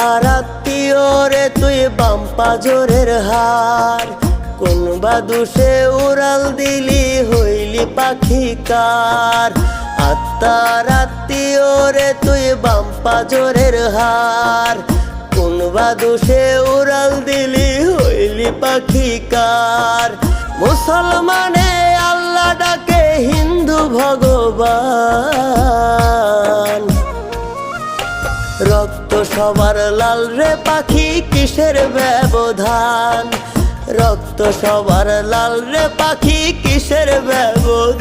কার আত্মীয় রে তুই বাম পাজরের হার, কোন বা দোষে উড়াল দিলি হইলি পাখি কার। আত্মার আত্মীয় রে তুই বাম পাজরের হার, কোন বা দোষে উড়াল দিলি হইলি পাখি কার। মুসলমানে আল্লাহ ডাকে হিন্দু ভগবান, রক্ত সবার লাল রে পাখি কিসের ব্যবধান, রক্ত সবার লাল রে পাখি কিসের ব্যবধান।